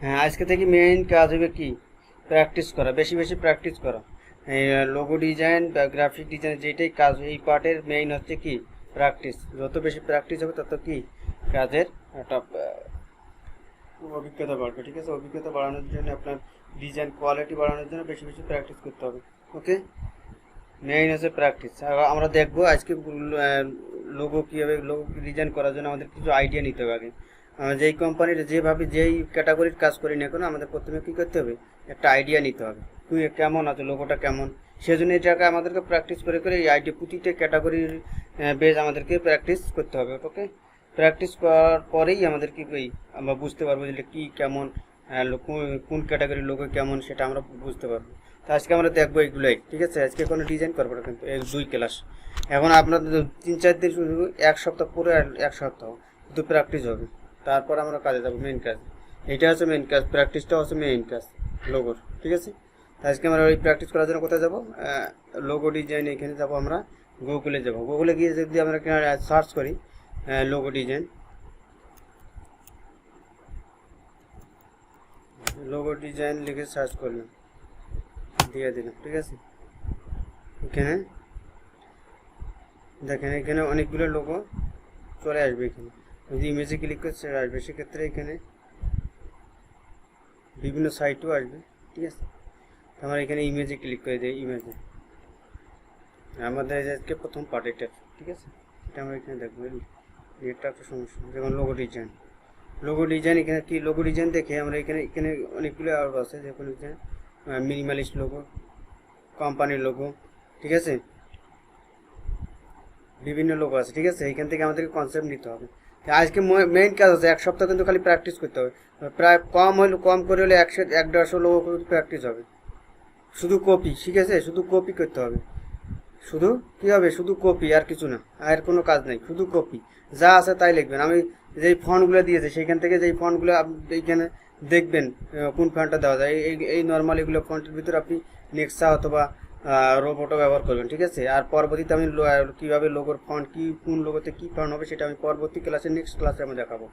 হ্যাঁ, আজকে থেকে মেইন কাজ হবে কি, প্র্যাকটিস করা, বেশি বেশি প্র্যাকটিস করা। এই লোগো ডিজাইন বা গ্রাফিক ডিজাইন যেটাই কাজ, এই পার্টের মেইন হচ্ছে কি প্র্যাকটিস। যত বেশি প্র্যাকটিস হবে তত কি কাজের একটা অভিজ্ঞতা বাড়বে। ঠিক আছে, অভিজ্ঞতা বাড়ানোর জন্য আপনার ডিজাইন কোয়ালিটি বাড়ানোর জন্য বেশি বেশি প্র্যাকটিস করতে হবে। ওকে, মেইন হচ্ছে প্র্যাকটিস। আমরা দেখবো আজকে লোগো কীভাবে লোগো ডিজাইন করার জন্য আমাদের কিছু আইডিয়া নিতে হবে আগে। যেই কোম্পানির যেভাবে যেই ক্যাটাগরির কাজ করি না কেন, আমাদের প্রথমে কী করতে হবে, একটা আইডিয়া নিতে হবে তুই কেমন আছে, লোগোটা কেমন। সেজন্য এটাকে আমাদেরকে প্র্যাকটিস করে করে এই আইডিয়া প্রতিটা ক্যাটাগরির বেজ আমাদেরকে প্র্যাকটিস করতে হবে। ওকে, প্র্যাকটিস করার পরেই আমাদের কি আমরা বুঝতে পারবো যে কী কেমন কোন ক্যাটাগরির লোগো কেমন সেটা আমরা বুঝতে পারবো। তো আজকে আমরা দেখবো এইগুলোই। ঠিক আছে, আজকে কোনো ডিজাইন করবো না কিন্তু, এই 2 ক্লাস। এখন আপনার 3-4 দিন শুধু, 1 সপ্তাহ পুরো 1 সপ্তাহ শুধু প্র্যাকটিস হবে, তারপর আমরা কাজে যাবো। মেইন কাজ এইটা হচ্ছে, মেইন কাজ প্র্যাকটিসটা হচ্ছে মেইন কাজ লোগোর। ঠিক আছে, আজকে আমরা ওই প্র্যাকটিস করার জন্য কোথায় যাবো, লোগো ডিজাইন এখানে যাবো আমরা, গুগলে যাবো। গুগলে গিয়ে যদি আমরা সার্চ করি লোগো ডিজাইন, লোগো ডিজাইন লিখে সার্চ করলাম, দিয়ে দিলাম। ঠিক আছে, এখানে দেখেন এখানে অনেকগুলো লোগো চলে আসবে। এখানে যদি ইমেজে ক্লিক করে চলে আসবে, সেক্ষেত্রে এখানে বিভিন্ন সাইটও আসবে। ঠিক আছে, আমরা এখানে ইমেজে ক্লিক করে দিই। ইমেজে আমাদের আজকে প্রথম পার্ট এটা। ঠিক আছে, এটা আমরা এখানে দেখবো। এটা একটা সমস্যা, যেমন লোগো ডিজাইন। লোগো ডিজাইন এখানে কি, লোগো ডিজাইন দেখে আমরা এখানে এখানে অনেকগুলো আরও আছে, যেমন এখানে মিনিমালিস্ট লোগো, কোম্পানির লোগো। ঠিক আছে, বিভিন্ন লোগো আছে। ঠিক আছে, এখান থেকে আমাদেরকে কনসেপ্ট নিতে হবে। আজকে মেইন কাজ আছে 1 সপ্তাহ কিন্তু খালি প্র্যাকটিস করতে হবে। প্রায় কম করে হলে 100-150 লোগো প্র্যাকটিস হবে। শুধু কপি, ঠিক আছে, শুধু কপি করতে হবে। শুধু কী হবে, শুধু কপি, আর কিছু না, আর কোনো কাজ নেই, শুধু কপি। যা আছে তাই লিখবেন। আমি যেই ফন্টগুলো দিয়েছি সেইখান থেকে যেই ফন্টগুলো এইখানে দেখবেন কোন ফন্টটা দেওয়া যায়, এই নর্মাল এগুলো ফন্টের ভিতরে আপনি নেক্সা অথবা রোবটও ব্যবহার করবেন। ঠিক আছে, আর পরবর্তীতে আমি কীভাবে লোগোর ফন্ট কী, কোন লোগোতে কী ফন্ট হবে সেটা আমি পরবর্তী ক্লাসে, নেক্সট ক্লাসে আমি দেখাবো।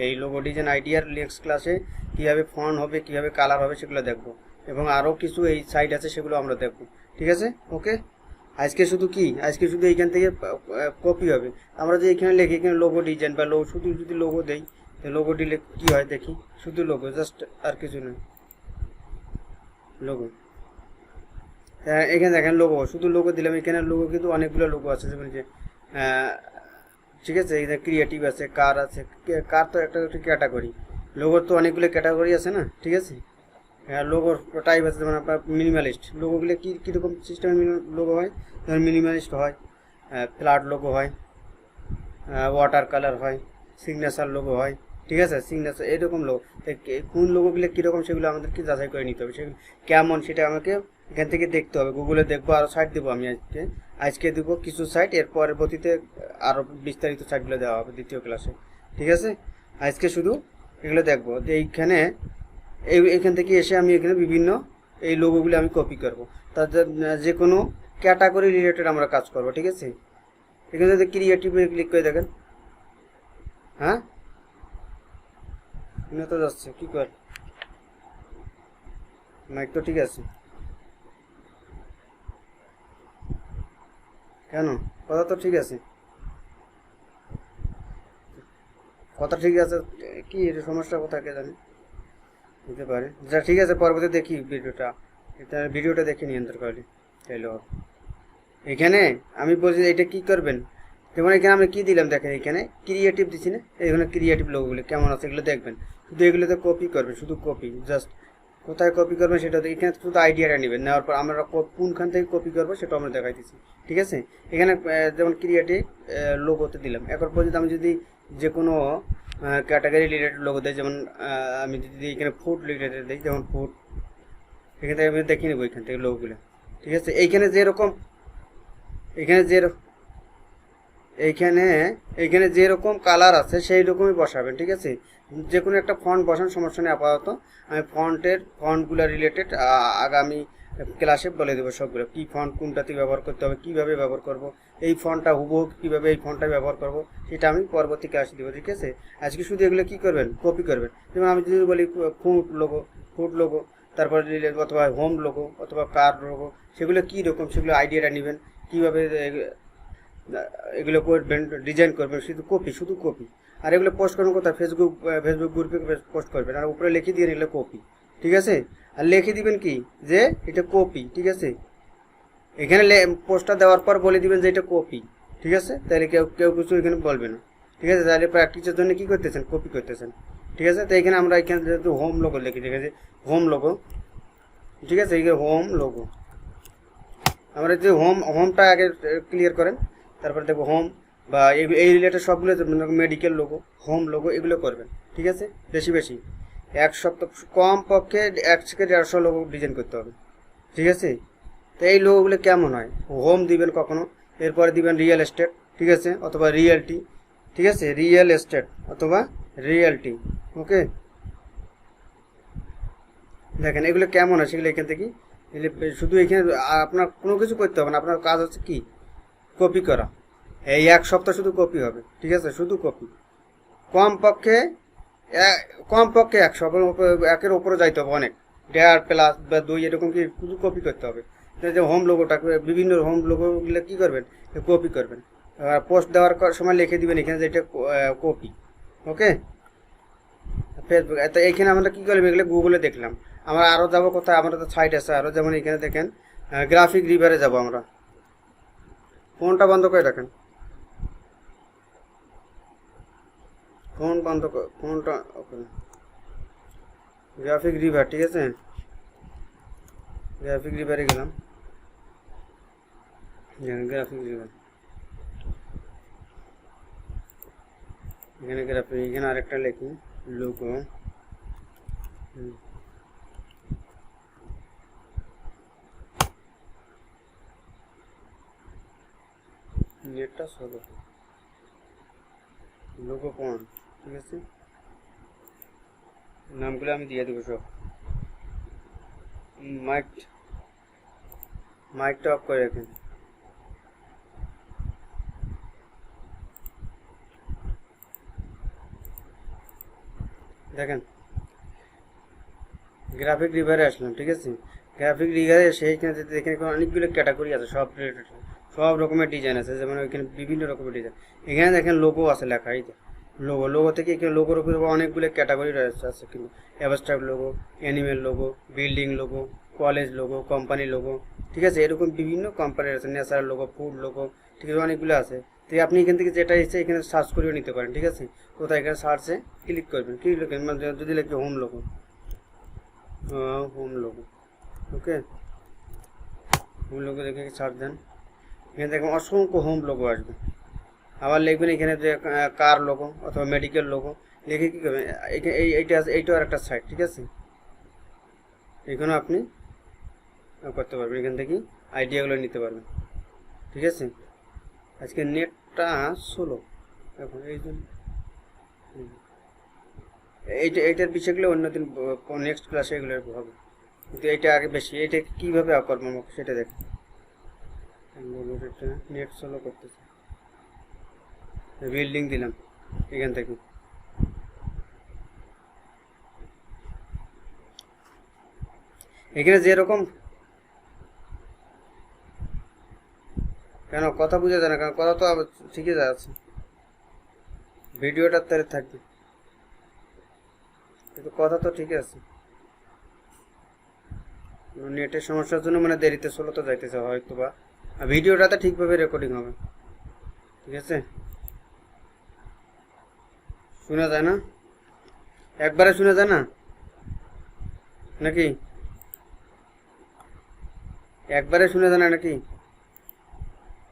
এই লোগো ডিজাইন আইডিয়ার নেক্সট ক্লাসে কীভাবে ফন্ট হবে, কীভাবে কালার হবে সেগুলো দেখবো, এবং আরও কিছু এই সাইট আছে সেগুলো আমরা দেখবো। ঠিক আছে, ওকে। আজকে শুধু কি, আজকে শুধু এইখান থেকে কপি হবে। আমরা যে এখানে লিখি, এখানে লোগো ডিজাইন বা শুধু যদি লোগো দেই, লোগো দিলে কী হয় দেখি, শুধু লোগো, জাস্ট আর কিছু নয়, লোগো। এখানে দেখেন লোগো, শুধু লোগো দিলাম। এখানে লোগো কিন্তু অনেকগুলো লোগো আছে, যেমন যে ঠিক আছে, এখানে ক্রিয়েটিভ আছে, কার আছে। কার তো একটা ক্যাটাগরি, লোগোর তো অনেকগুলো ক্যাটাগরি আছে না। ঠিক আছে, লোগোর টাইপ আছে, যেমন আপনার মিনিমালিস্ট লোগোগুলো কীরকম সিস্টেমের লোগো হয়, যেমন মিনিমালিস্ট হয়, ফ্ল্যাট লোগো হয়, ওয়াটার কালার হয়, সিগনেচার লোগো হয়। ঠিক আছে, সিগনেচার এরকম লোগো। কোন লোগোগুলো কীরকম সেগুলো আমাদেরকে যাচাই করে নিতে হবে, সেগুলো কেমন সেটা আমাকে এখান থেকে দেখতে হবে। গুগলে দেখবো, আরও সাইট দেবো আমি আজকে দেবো কিছু সাইট, এর পরবর্তীতে আরও বিস্তারিত সাইটগুলো দেওয়া হবে দ্বিতীয় ক্লাসে। ঠিক আছে, আজকে শুধু এগুলো দেখবো। এইখানে এইখান থেকে এসে আমি এখানে বিভিন্ন এই লোগোগুলো আমি কপি করবো, তাদের যে কোনো ক্যাটাগরি রিলেটেড আমরা কাজ করবো। ঠিক আছে, এখানে যদি ক্রিয়েটিভে ক্লিক করে দেখেন, হ্যাঁ তো যাচ্ছে, কী কর মাইক তো ঠিক আছে, কেন কথা তো ঠিক আছে, কথা ঠিক আছে, কি এটা সমস্যা কোথায় কে জানে, হতে পারে। যা ঠিক আছে, পরবর্তী দেখি ভিডিওটা, এটা ভিডিওটা দেখে নিয়ন্ত্রণ করলে তাইলে। এখানে আমি বলছি এটা কি করবেন, যেমন এখানে আমি কি দিলাম দেখেন, এখানে ক্রিয়েটিভ দিচ্ছি না, এখানে ক্রিয়েটিভ লোগোগুলো কেমন আছে এগুলো দেখবেন। শুধু এগুলোতে কপি করবেন, শুধু কপি, জাস্ট কোথায় কপি করবেন সেটা এখানে শুধু আইডিয়াটা নেবেন, নেওয়ার পর আমরা কোনখান থেকে কপি করবো সেটা আমরা দেখাই দিচ্ছি। ঠিক আছে, এখানে যেমন ক্রিয়েটিভ লোগোতে দিলাম। এরপর যদি আমি যদি যে কোনো ক্যাটাগরি রিলেটেড লোগো দেয়, যেমন আমি যদি এখানে ফুড রিলেটেড দিই, যেমন ফুড, এখান থেকে আমি দেখে নেবো এখান থেকে লোগোগুলো। ঠিক আছে, এইখানে যেরকম এইখানে যেরকম কালার আছে সেই রকমই বসাবেন। ঠিক আছে, যে কোনো একটা ফন্ট বসান, সমস্যা নেই। আপাতত আমি ফন্টগুলো রিলেটেড আগামী ক্লাসে বলে দেবো সবগুলো, কী ফন্ট কোনটাতে ব্যবহার করতে হবে, কীভাবে ব্যবহার করব, এই ফন্টটা হুবহু কীভাবে এই ফন্টটা ব্যবহার করব, সেটা আমি পরবর্তী ক্লাসে দেবো। ঠিক আছে, আজকে শুধু এগুলো কী করবেন, কপি করবেন। যেমন আমি যদি বলি ফুড লোগো, তারপরে অথবা হোম লোগো অথবা কার লোগো, সেগুলো কী রকম সেগুলো আইডিয়াটা নেবেন, কীভাবে এগুলো করবেন, ডিজাইন করবেন, শুধু কপি। আর এগুলো পোস্ট করবেন কোথায়, ফেসবুক গ্রুপে পোস্ট করবেন, আর উপরে লিখে দিয়ে এগুলো কপি। ঠিক আছে, আর লিখে দিবেন কি যে এটা কপি। ঠিক আছে, এখানে পোস্টটা দেওয়ার পর বলে দিবেন যে এটা কপি। ঠিক আছে, তাহলে কেউ কেউ কিছু এখানে বলবে না। ঠিক আছে, তাহলে প্র্যাকটিসের জন্য কী করতেছেন, কপি করতেছেন। ঠিক আছে, তো এখানে আমরা এখানে যেহেতু হোম লোগো লিখি, ঠিক আছে, হোম লোগো। ঠিক আছে, এই হোম লোগো, আমরা যে হোমটা আগে ক্লিয়ার করেন, তারপরে দেখবো হোম বা এই রিলেটেড সবগুলো মেডিকেল লোগো, হোম লোগো এগুলো করবেন। ঠিক আছে, বেশি বেশি এক সপ্তাহ কম পক্ষে 1 থেকে 150 লোগো ডিজাইন করতে হবে। ঠিক আছে, তো এই লোগোগুলো কেমন হয়, হোম দিবেন কখনো, এরপরে দিবেন রিয়েল এস্টেট। ঠিক আছে, অথবা রিয়েলটি। ঠিক আছে, রিয়েল এস্টেট অথবা রিয়েলটি। ওকে, দেখেন এগুলো কেমন হয় সেগুলো এখান থেকে শুধু এখানে আপনার কোনো কিছু করতে হবে না, আপনার কাজ হচ্ছে কি কপি করা। এই 1 সপ্তাহ শুধু কপি হবে। ঠিক আছে, শুধু কপি, কমপক্ষে 100, একের ওপরে যাইতে হবে, অনেক 1.5 প্লাস বা 2 এরকম কি শুধু কপি করতে হবে। যে হোম লোগোটা, বিভিন্ন হোম লোগোগুলো কী করবেন, কপি করবেন। আর পোস্ট দেওয়ার সময় লিখে দিবেন এখানে যে এটা কপি। ওকে, ফেসবুক, তো এইখানে আমরা কী করলাম, এগুলো গুগলে দেখলাম। আমরা আরও যাবো কোথায়, আমাদের তো সাইট আছে আরও, যেমন এখানে দেখেন গ্রাফিক রিভারে যাব আমরা। ফোনটা বন্ধ করে রাখেন, ফোন বন্ধ কর, ফোনটা ওকে। গ্রাফিক রিভার, ঠিক আছে, গ্রাফিক রিভারে গেলাম, গ্রাফিক রিভার, এখানে গ্রাফিক, এখানে আরেকটা লিখি লোগো। নেটটা সলো, লোগো ফন্ট। ঠিক আছে, নামগুলো আমি দিয়ে দেবো সব। মাইকটা অফ করে রাখেন। দেখেন গ্রাফিক রিভারে আসলাম। ঠিক আছে, গ্রাফিক রিভারে এসে এখানে এখানে অনেকগুলো ক্যাটাগরি আছে, সব রকমের ডিজাইন আছে, যেমন এখানে বিভিন্ন রকমের ডিজাইন। এখানে দেখেন লোগো আছে লেখা, এই লোগো থেকে এখানে লোগোর উপরে অনেকগুলো ক্যাটাগরি রয়েছে আছে, কিন্তু abstract logo, animal logo, building logo, college logo, company logo. ঠিক আছে, এরকম বিভিন্ন কোম্পানির আছে, ন্যাচারাল লোগো, ফুড লোগো। ঠিক আছে, অনেকগুলো আছে। তো আপনি এখান থেকে যেটা এসে এখানে সার্চ করেও নিতে পারেন। ঠিক আছে, কোথায় এখানে সার্চে ক্লিক করবেন, কি লিখবেন, মানে যদি লিখি হোম লোগো, হোম লোগো। ওকে, হোম লোগো দেখে সার্চ দেন, এখানে দেখবেন অসংখ্য হোম লোগো আসবে। আবার লিখবেন এখানে যে কার লোগো অথবা মেডিকেল লোগো, লিখে কী করবেন, এইটা আর একটা সাইট। ঠিক আছে, এখানে আপনি করতে পারবেন, এখান থেকে আইডিয়াগুলো নিতে পারবেন। ঠিক আছে, আজকে নেটটা স্লো এখন, এই জন্য এইটার বিষয়গুলো অন্যদিন নেক্সট ক্লাসে এগুলো হবে, কিন্তু এইটা আগে বেশি। এইটা কীভাবে করবো আমাকে সেটা দেখ, নেট স্লো করতেছে। বিল্ডিং দিলাম এখান থেকে, এখানে যেরকম, কেন কথা বুঝা যায় না, কারণ কথা তো ঠিকই যাচ্ছে, ভিডিওটার তারে থাকবে, কিন্তু কথা তো ঠিকই আছে। নেটের সমস্যার জন্য মানে দেরিতে স্লো তো যাইতেছে হয়তো, বা ভিডিওটাতে ঠিকভাবে রেকর্ডিং হবে। ঠিক আছে, শোনা যায় না, একবারে শোনা যায় না নাকি, একবারে শোনা যায় না নাকি,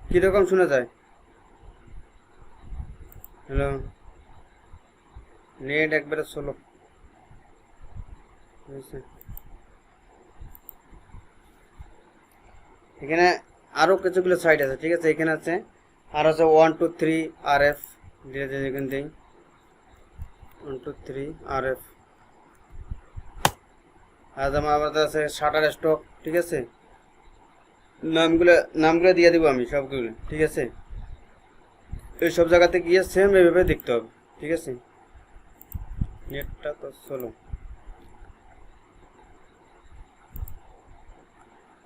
কীরকম শোনা যায়? হ্যালো, নেট একবারে স্লো। ঠিক আছে, এখানে আরও কিছুগুলো সাইট আছে। ঠিক আছে, এখানে আছে আর আছে 1 2 3 RF, এখান থেকে 1 2 3 RF। আর আমাদের আছে শাটার স্টক। ঠিক আছে, নামগুলো দিয়ে দেবো আমি সবগুলো, ঠিক আছে। এই সব জায়গাতে গিয়ে সেম এইভাবে দেখতে হবে, ঠিক আছে। নেটটা তো স্লো,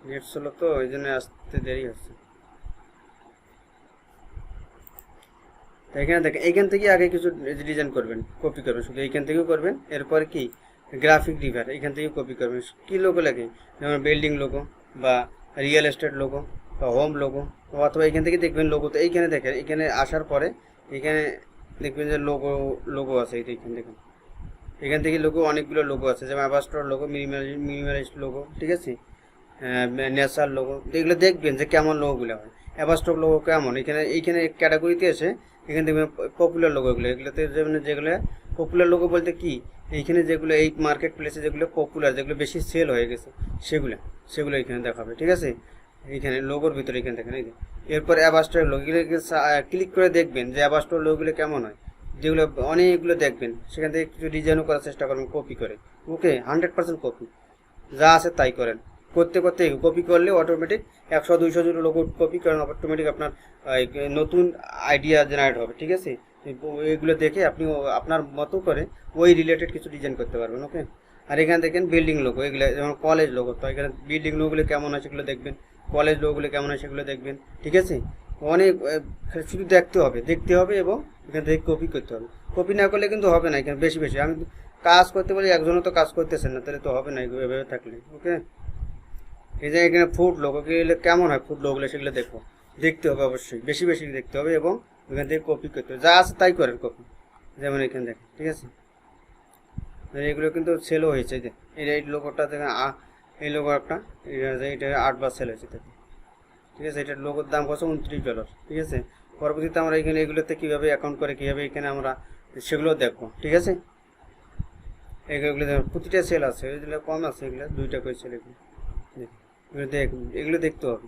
নেট স্লো তো ওই জন্য আসতে দেরি হচ্ছে। এখানে দেখেন, এইখান থেকে আগে কিছু ডিজাইন করবেন, কপি করবেন, শুধু এইখান থেকেও করবেন। এরপর কি গ্রাফিক রিভার এখান থেকে কপি করবেন। কী লোগো লাগে, যেমন বিল্ডিং লোগো বা রিয়েল এস্টেট লোগো বা হোম লোগো, অথবা এখান থেকে দেখবেন লোগো। তো এইখানে দেখেন, এখানে আসার পরে এখানে দেখবেন যে লোগো লোগো আছে, এই দেখেন দেখুন এখান থেকে লোগো অনেকগুলো লোগো আছে, যেমন অ্যাভাস্টর লোগো, মিনিমালিস্ট লোগো, ঠিক আছে, নেচার লোগো। এগুলো দেখবেন যে কেমন লোগোগুলো হয়, অ্যাভাস্টক লোগো কেমন। এইখানে ক্যাটাগরিতে এসে এখানে দেখবেন পপুলার লোগোগুলো, এগুলোতে যেগুলো পপুলার লোগো বলতে কি, এইখানে যেগুলো এই মার্কেট প্লেসে যেগুলো পপুলার, যেগুলো বেশি সেল হয়ে গেছে সেগুলো এখানে দেখাবে, ঠিক আছে। এইখানে লোগোর ভিতরে এখানে দেখেন, এই যে এরপর অ্যাভাস্টর লোগো, এগুলো ক্লিক করে দেখবেন যে অ্যাভাস্টর লোগোগুলো কেমন হয়, যেগুলো অনেকগুলো দেখবেন। সেখান থেকে কিছু ডিজাইনও করার চেষ্টা করবেন কপি করে, ওকে। 100% কপি, যা আছে তাই করেন। করতে করতে কপি করলে অটোমেটিক 100-200 জন লোক কপি করেন, অটোমেটিক আপনার নতুন আইডিয়া জেনারেট হবে, ঠিক আছে। এগুলো দেখে আপনি আপনার মতো করে ওই রিলেটেড কিছু ডিজাইন করতে পারবেন, ওকে। আর এখানে দেখেন বিল্ডিং লোগো, এগুলো যেমন কলেজ লোগো, তো এখানে বিল্ডিং লোগোগুলো কেমন হয় সেগুলো দেখবেন, কলেজ লোগোগুলো কেমন হয় সেগুলো দেখবেন, ঠিক আছে। অনেক শুধু দেখতে হবে এবং এখান থেকে কপি করতে হবে। কপি না করলে কিন্তু হবে না, এখানে বেশি বেশি আমি কাজ করতে বলি, একজনও তো কাজ করতেছেন না, তাহলে তো হবে না এভাবে থাকলে, ওকে। এই যে এখানে ফুড লোগো কেমন হয়, ফুড লোগোগুলো সেগুলো দেখতে হবে, অবশ্যই বেশি বেশি দেখতে হবে এবং এখান থেকে কপি করতে হবে, যা আছে তাই করেন কপি। যেমন এখানে দেখেন, ঠিক আছে, এগুলো কিন্তু সেলও হয়েছে। যে এই লোগোটা দেখেন, এই লোগো একটা, এটা 8 বার সেল হয়েছে, ঠিক আছে। এটার লোগোর দাম কত, $29, ঠিক আছে। পরবর্তীতে আমরা এখানে এগুলোতে কীভাবে অ্যাকাউন্ট করে কীভাবে এখানে আমরা সেগুলো দেখবো, ঠিক আছে। এগুলো প্রতিটা সেল আছে, এগুলো কম আছে, এগুলো 2টা করে সেল, এগুলো দেখতে হবে,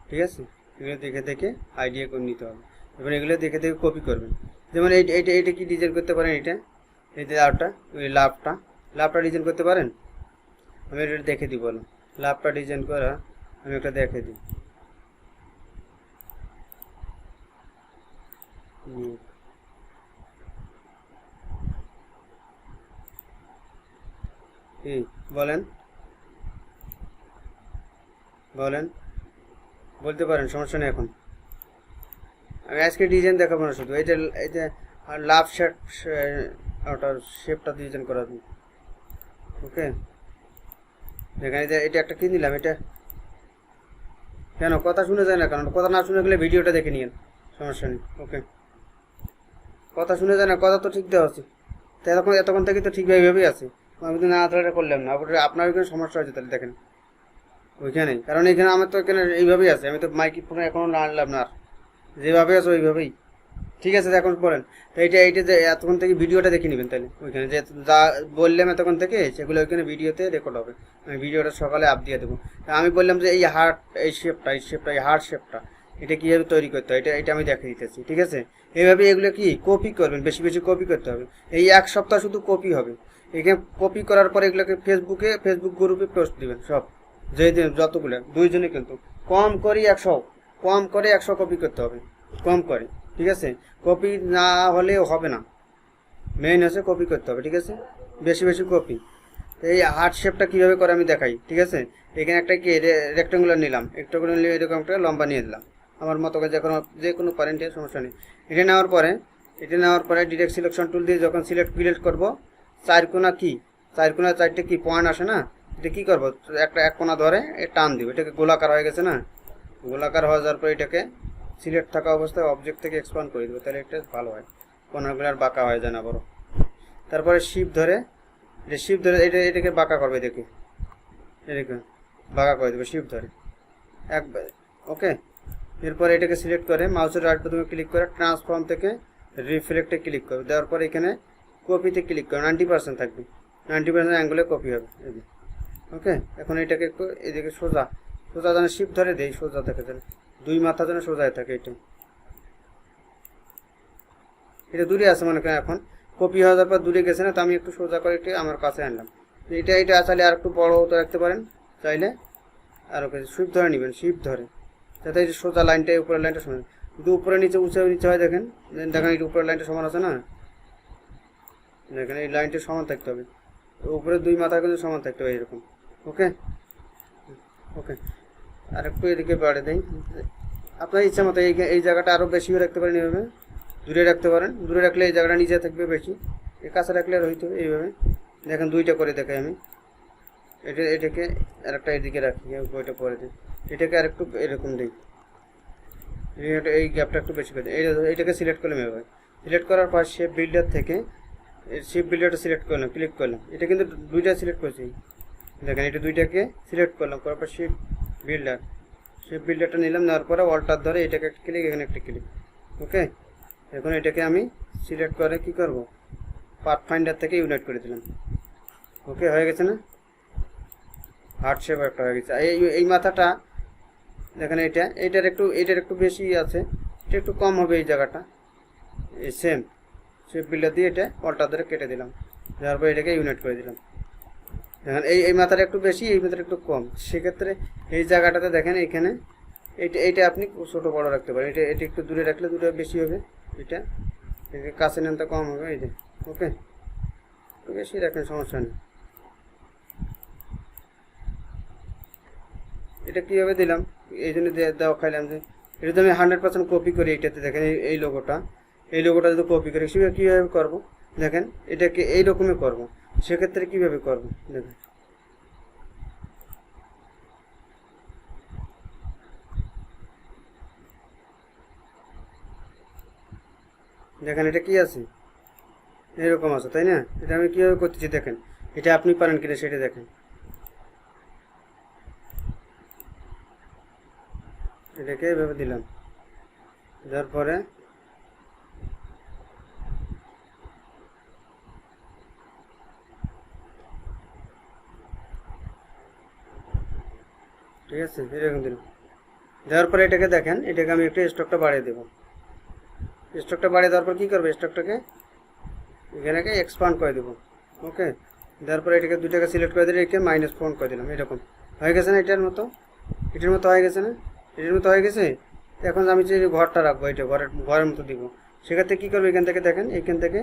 ঠিক আছে। এগুলো দেখে আইডিয়া করে নিতে হবে, এবং এগুলো দেখে কপি করবেন। যেমন এইটা কি ডিজাইন করতে পারেন, এই যে লাভটা, ওই লাভটা ডিজাইন করতে পারেন। আমি এটা দেখে দিই, বলো লাভটা ডিজাইন করা আমি একটা দেখে দিই। কি বলেন বলতে পারেন, সমস্যা নেই। এখন আমি আজকে ডিজাইন দেখাবো না, শুধু এই যে লাভ ওটার শেপটা ডিজাইন করা, ওকে। দেখেন এটা একটা কি নিলাম, এটা কেন কথা শুনে যায় না, কারণ কথা না শুনে গেলে ভিডিওটা দেখে নিন, সমস্যা নেই, ওকে। কথা শুনে যায় না, কথা তো ঠিক দেওয়া আছে, তো এতক্ষণ থেকে তো ঠিকভাবেই আছে। আমি তো না তাহলে করলাম না, আপনার ওইখানে সমস্যা হয়েছে, তাহলে দেখেন ওইখানে, কারণ এখানে আমার তো এখানে এইভাবেই আছে, আমি তো মাইক ফোনে এখনো না আনলাম না, আর যেভাবে আছে ওইভাবেই, ঠিক আছে। এখন বলেন তো এইটা যে এতক্ষণ থেকে ভিডিওটা দেখে নেবেন, তাহলে ওইখানে যে যা বললাম এতক্ষণ থেকে সেগুলো ওইখানে ভিডিওতে রেকর্ড হবে। আমি ভিডিওটা সকালে আপ দিয়ে দেবো। আমি বললাম যে এই শেপটা এই হার্ট শেপটা এটা কীভাবে তৈরি করতে হয়, এটা আমি দেখে দিতেছি, ঠিক আছে। এইভাবে এগুলো কি কপি করবেন, বেশি বেশি কপি করতে হবে। এই 1 সপ্তাহ শুধু কপি হবে। এখানে কপি করার পরে এগুলোকে ফেসবুক গ্রুপে পোস্ট দিবেন, সব যতগুলো 2 জনে, কিন্তু কম করে 100 কপি করতে হবে, কম করে, ঠিক আছে। কপি না হলেও হবে না, মেইন হচ্ছে কপি করতে হবে, ঠিক আছে। বেশি বেশি কপি। এই হার্ট শেপটা কীভাবে করে আমি দেখাই, ঠিক আছে। এখানে একটা কি রেক্টেঙ্গুলার নিলাম, এরকম একটা লম্বা নিয়ে দিলাম আমার মতো করে, যে কোনো পারেন্টের সমস্যা নেই। এটা নেওয়ার পরে ডিরেক্ট সিলেকশন টুল দিয়ে যখন সিলেক্ট করবো, 4 কোণা 4টে কি পয়েন্ট আসে না, এটা কী করবো, এক কোণা ধরে টান দিব, এটাকে গোলাকার হয়ে গেছে না, গোলাকার হয়ে যাওয়ার পর এটাকে সিলেক্ট থাকা অবস্থায় অবজেক্ট থেকে এক্সপান্ড করে দেবো, তাহলে এটা ভালো হয়, কোণাগুলো আর বাঁকা হয়ে যায় না বড়। তারপরে শিপ ধরে এটাকে বাঁকা করবে, এটাকে বাঁকা করে দেবে শিপ ধরে একবার, ওকে। এরপর এটাকে সিলেক্ট করে মাউসের রাইট বাটনে ক্লিক করে ট্রান্সফর্ম থেকে রিফ্লেক্টে ক্লিক করবে, দেওয়ার পর এখানে কপিতে ক্লিক করে 90% থাকবে, 90% অ্যাঙ্গেলে কপি হবে, ওকে। এখন এটাকে একটু এদিকে সোজা যেন শিপ ধরে দেয়, সোজা থাকে, যেন 2 মাথা যেন সোজায় থাকে। এটা দূরে আছে মনে করেন, এখন কপি হয়ে যাওয়ার পর দূরে গেছে না, তো আমি একটু সোজা করে একটু আমার কাছে আনলাম। এটা আসলে আর একটু বড় হতে রাখতে পারেন চাইলে, আর ওকে সুইপ ধরে নেবেন, শিপ ধরে, যাতে এই যে সোজা লাইনটা উপরের লাইনটা সমান। যদি উপরে নিচে নিচে হয় দেখেন, দেখেন এই উপরের লাইনটা সমান আছে না, দেখেন এই লাইনটা সমান থাকতে হবে, উপরে দুই মাথা কিন্তু সমান থাকতে হবে এরকম। ওকে ওকে, আর একটু এদিকে বাড়ে দেই, আপনার ইচ্ছা মতো এই জায়গাটা আরও বেশিও রাখতে পারেন, এইভাবে দূরে রাখতে পারেন, দূরে রাখলে এই জায়গাটা নিচে থাকবে বেশি, এই কাছে রাখলে আর হইতো এইভাবে। দেখেন দুইটা করে দেখাই আমি, এটাকে আরেকটা এদিকে রাখি, ওইটা পরে দিই, এটাকে আরেকটু এরকম দিই, এই গ্যাপটা একটু বেশি করে দিই। এইটাকে সিলেক্ট করলাম এভাবে, সিলেক্ট করার পর শেপ বিল্ডার থেকে শেপ বিল্ডারটা সিলেক্ট করলাম, ক্লিক করলাম, এটা কিন্তু দুইটা সিলেক্ট করছি, দেখেন এটা দুইটাকে সিলেক্ট করলাম, করার পর শেপ বিল্ডারটা নিলাম, নেওয়ার পরে অল্টার ধরে এটাকে একটা ক্লিক, এখানে একটা ক্লিক। ওকে, এখন এটাকে আমি সিলেক্ট করে কি করব, পাথ ফাইন্ডার থেকে ইউনাইট করে দিলাম। ওকে, হয়ে গেছে না, হার্ট শেপ একটা হয়ে গেছে। এই মাথাটা দেখেন, এটার একটু বেশি আছে, এটা একটু কম হবে এই জায়গাটা, এই সেম শেপ বিল্ডার দিয়ে এটা অল্টার ধরে কেটে দিলাম, যার পর এটাকে ইউনাইট করে দিলাম। দেখেন এই মাথাটা একটু বেশি, এই মাথাটা একটু কম, সেক্ষেত্রে এই জায়গাটাতে দেখেন এইখানে এইটা আপনি ছোটো বড়ো রাখতে পারেন, এটা একটু দূরে রাখলে দূরে বেশি হবে, এটা কাছে নেন তো কম হবে, এই যে। ওকে, একটু বেশি রাখেন, সমস্যা নেই। এটা কীভাবে দিলাম, এই জন্য দেওয়া খাইলাম যে এটা তো আমি 100% কপি করি এইটাতে, দেখেন এই লোগোটা যদি কপি করি সেভাবে কীভাবে করবো, দেখেন এটাকে এইরকমই করবো, সেক্ষেত্রে কীভাবে করবো দেখেন, দেখেন এটা কি আছে, এরকম আছে তাই না, এটা আমি কীভাবে করতেছি দেখেন, এটা আপনি পারেন কিনা সেটা দেখেন। এটাকে এভাবে দিলাম, দেওয়ার পরে ঠিক আছে, এরকম দিলাম, দেওয়ার পরে এটাকে দেখেন, এটাকে আমি একটু স্টকটা বাড়িয়ে দেবো, স্টকটা বাড়িয়ে দেওয়ার পর কী করবো, স্টকটাকে এখানে এক্সপান্ড করে দেবো। ওকে, দেওয়ার পরে এটাকে দুটাকে সিলেক্ট করে দিলে এটাকে -1 করে দিলাম, এরকম হয়ে গেছে না, এটার মতো হয়ে গেছে না, এটার মতো হয়ে গেছে। এখন আমি যে ঘরটা রাখবো, এটা ঘরের মতো দিব, সেক্ষেত্রে কী করবো, এখান থেকে দেখেন, এখান থেকে